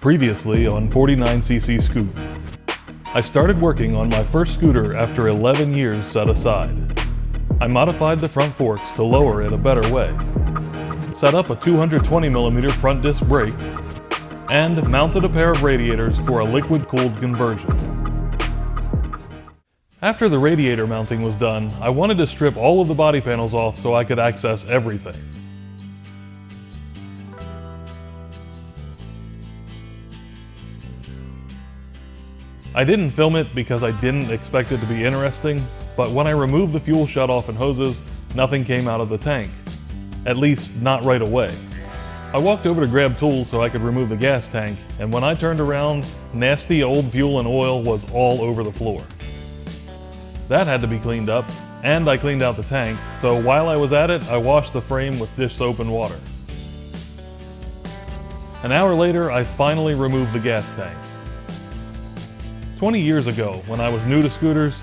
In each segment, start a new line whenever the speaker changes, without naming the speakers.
Previously on 49cc Scoot. I started working on my first scooter after 11 years set aside. I modified the front forks to lower it a better way, set up a 220mm front disc brake, and mounted a pair of radiators for a liquid-cooled conversion. After the radiator mounting was done, I wanted to strip all of the body panels off so I could access everything. I didn't film it because I didn't expect it to be interesting, but when I removed the fuel shutoff and hoses, nothing came out of the tank. At least, not right away. I walked over to grab tools so I could remove the gas tank, and when I turned around, nasty old fuel and oil was all over the floor. That had to be cleaned up, and I cleaned out the tank, so while I was at it, I washed the frame with dish soap and water. An hour later, I finally removed the gas tank. 20 years ago, when I was new to scooters,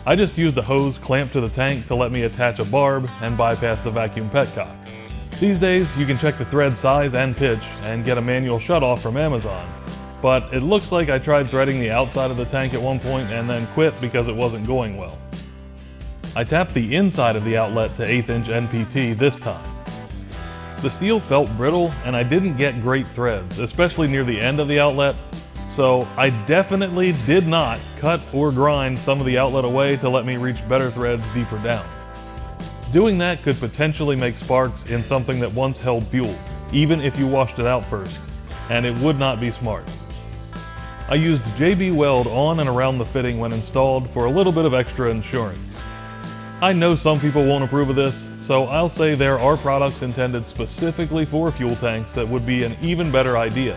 I just used a hose clamped to the tank to let me attach a barb and bypass the vacuum petcock. These days, you can check the thread size and pitch and get a manual shutoff from Amazon, but it looks like I tried threading the outside of the tank at one point and then quit because it wasn't going well. I tapped the inside of the outlet to 1/8" NPT this time. The steel felt brittle and I didn't get great threads, especially near the end of the outlet, so I definitely did not cut or grind some of the outlet away to let me reach better threads deeper down. Doing that could potentially make sparks in something that once held fuel, even if you washed it out first, and it would not be smart. I used JB Weld on and around the fitting when installed for a little bit of extra insurance. I know some people won't approve of this, so I'll say there are products intended specifically for fuel tanks that would be an even better idea.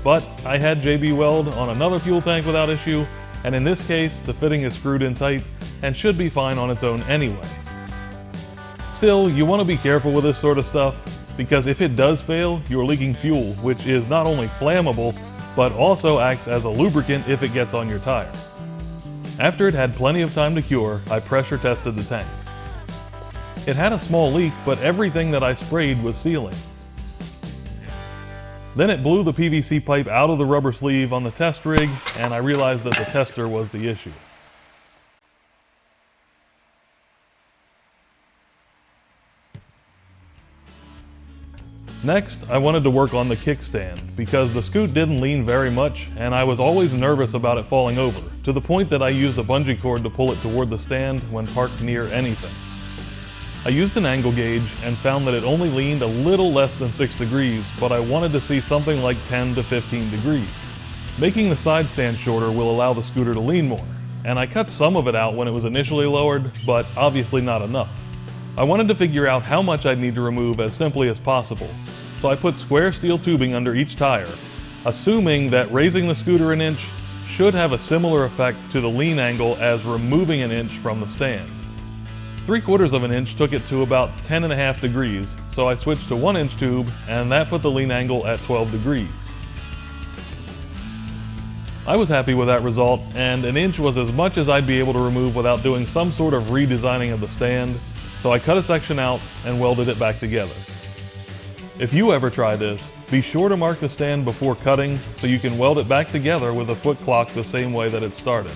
But I had JB Weld on another fuel tank without issue, and in this case, the fitting is screwed in tight and should be fine on its own anyway. Still, you want to be careful with this sort of stuff, because if it does fail, you're leaking fuel, which is not only flammable, but also acts as a lubricant if it gets on your tire. After it had plenty of time to cure, I pressure tested the tank. It had a small leak, but everything that I sprayed was sealing. Then it blew the PVC pipe out of the rubber sleeve on the test rig, and I realized that the tester was the issue. Next, I wanted to work on the kickstand, because the Scoot didn't lean very much, and I was always nervous about it falling over, to the point that I used a bungee cord to pull it toward the stand when parked near anything. I used an angle gauge and found that it only leaned a little less than 6 degrees, but I wanted to see something like 10 to 15 degrees. Making the side stand shorter will allow the scooter to lean more, and I cut some of it out when it was initially lowered, but obviously not enough. I wanted to figure out how much I'd need to remove as simply as possible, so I put square steel tubing under each tire, assuming that raising the scooter an inch should have a similar effect to the lean angle as removing an inch from the stand. 3/4 of an inch took it to about 10.5 degrees, so I switched to 1-inch tube, and that put the lean angle at 12 degrees. I was happy with that result, and an inch was as much as I'd be able to remove without doing some sort of redesigning of the stand, so I cut a section out and welded it back together. If you ever try this, be sure to mark the stand before cutting so you can weld it back together with a foot clock the same way that it started.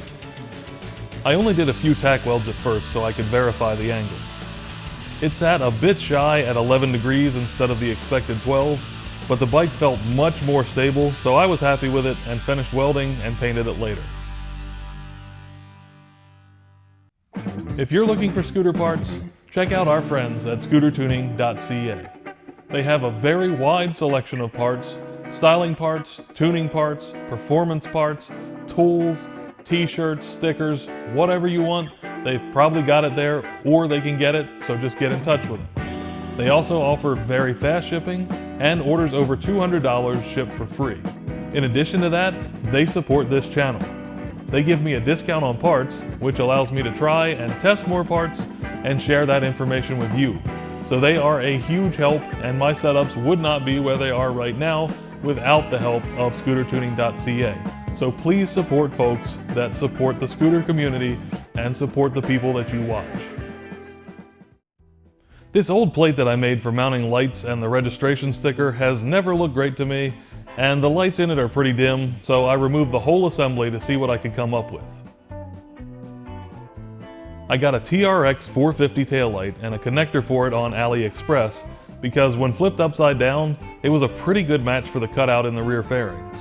I only did a few tack welds at first so I could verify the angle. It sat a bit shy at 11 degrees instead of the expected 12, but the bike felt much more stable, so I was happy with it and finished welding and painted it later. If you're looking for scooter parts, check out our friends at ScooterTuning.ca. They have a very wide selection of parts, styling parts, tuning parts, performance parts, tools, t-shirts, stickers, whatever you want, they've probably got it there, or they can get it, so just get in touch with them. They also offer very fast shipping, and orders over $200 ship for free. In addition to that, they support this channel. They give me a discount on parts, which allows me to try and test more parts and share that information with you. So they are a huge help, and my setups would not be where they are right now without the help of ScooterTuning.ca. So please support folks that support the scooter community and support the people that you watch. This old plate that I made for mounting lights and the registration sticker has never looked great to me, and the lights in it are pretty dim, so I removed the whole assembly to see what I could come up with. I got a TRX 450 taillight and a connector for it on AliExpress because when flipped upside down, it was a pretty good match for the cutout in the rear fairings.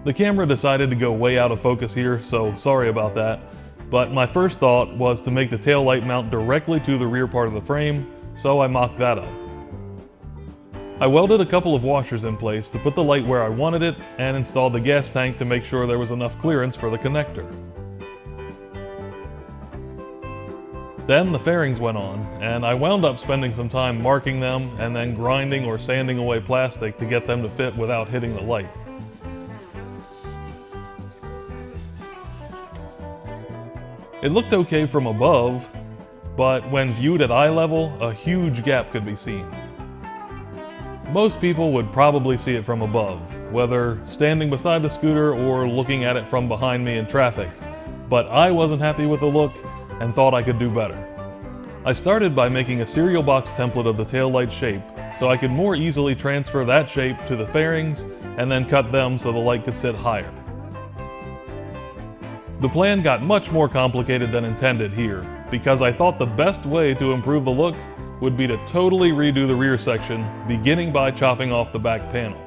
The camera decided to go way out of focus here, so sorry about that, but my first thought was to make the taillight mount directly to the rear part of the frame, so I mocked that up. I welded a couple of washers in place to put the light where I wanted it and installed the gas tank to make sure there was enough clearance for the connector. Then the fairings went on, and I wound up spending some time marking them and then grinding or sanding away plastic to get them to fit without hitting the light. It looked okay from above, but when viewed at eye level, a huge gap could be seen. Most people would probably see it from above, whether standing beside the scooter or looking at it from behind me in traffic, but I wasn't happy with the look and thought I could do better. I started by making a cereal box template of the taillight shape so I could more easily transfer that shape to the fairings and then cut them so the light could sit higher. The plan got much more complicated than intended here because I thought the best way to improve the look would be to totally redo the rear section, beginning by chopping off the back panel.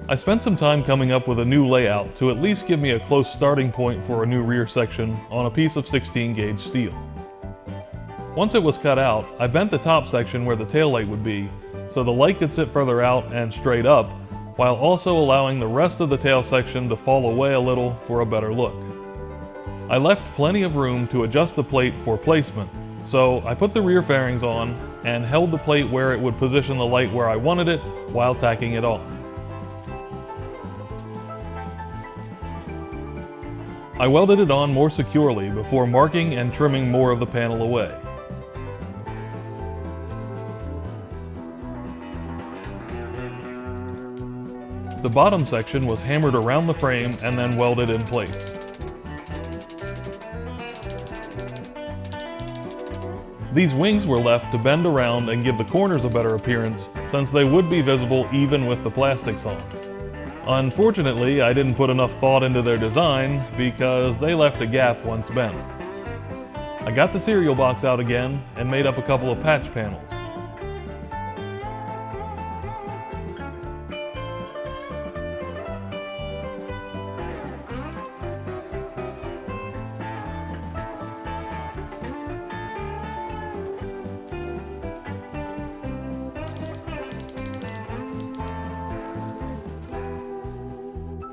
I spent some time coming up with a new layout to at least give me a close starting point for a new rear section on a piece of 16 gauge steel. Once it was cut out, I bent the top section where the taillight would be so the light could sit further out and straight up, while also allowing the rest of the tail section to fall away a little for a better look. I left plenty of room to adjust the plate for placement, so I put the rear fairings on and held the plate where it would position the light where I wanted it while tacking it on. I welded it on more securely before marking and trimming more of the panel away. The bottom section was hammered around the frame and then welded in place. These wings were left to bend around and give the corners a better appearance since they would be visible even with the plastics on. Unfortunately, I didn't put enough thought into their design because they left a gap once bent. I got the cereal box out again and made up a couple of patch panels.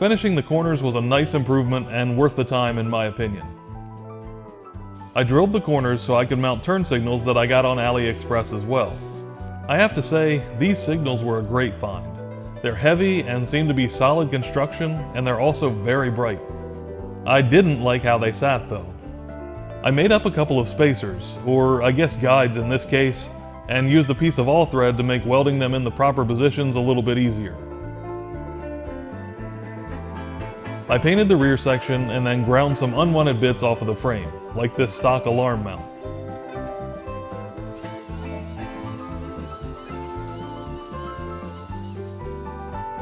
Finishing the corners was a nice improvement and worth the time in my opinion. I drilled the corners so I could mount turn signals that I got on AliExpress as well. I have to say, these signals were a great find. They're heavy and seem to be solid construction, and they're also very bright. I didn't like how they sat though. I made up a couple of spacers, or I guess guides in this case, and used a piece of all thread to make welding them in the proper positions a little bit easier. I painted the rear section and then ground some unwanted bits off of the frame, like this stock alarm mount.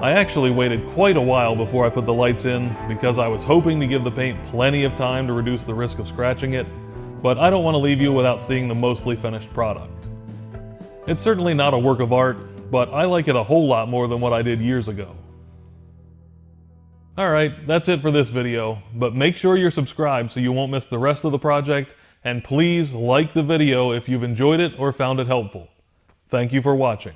I actually waited quite a while before I put the lights in because I was hoping to give the paint plenty of time to reduce the risk of scratching it, but I don't want to leave you without seeing the mostly finished product. It's certainly not a work of art, but I like it a whole lot more than what I did years ago. Alright, that's it for this video, but make sure you're subscribed so you won't miss the rest of the project, and please like the video if you've enjoyed it or found it helpful. Thank you for watching.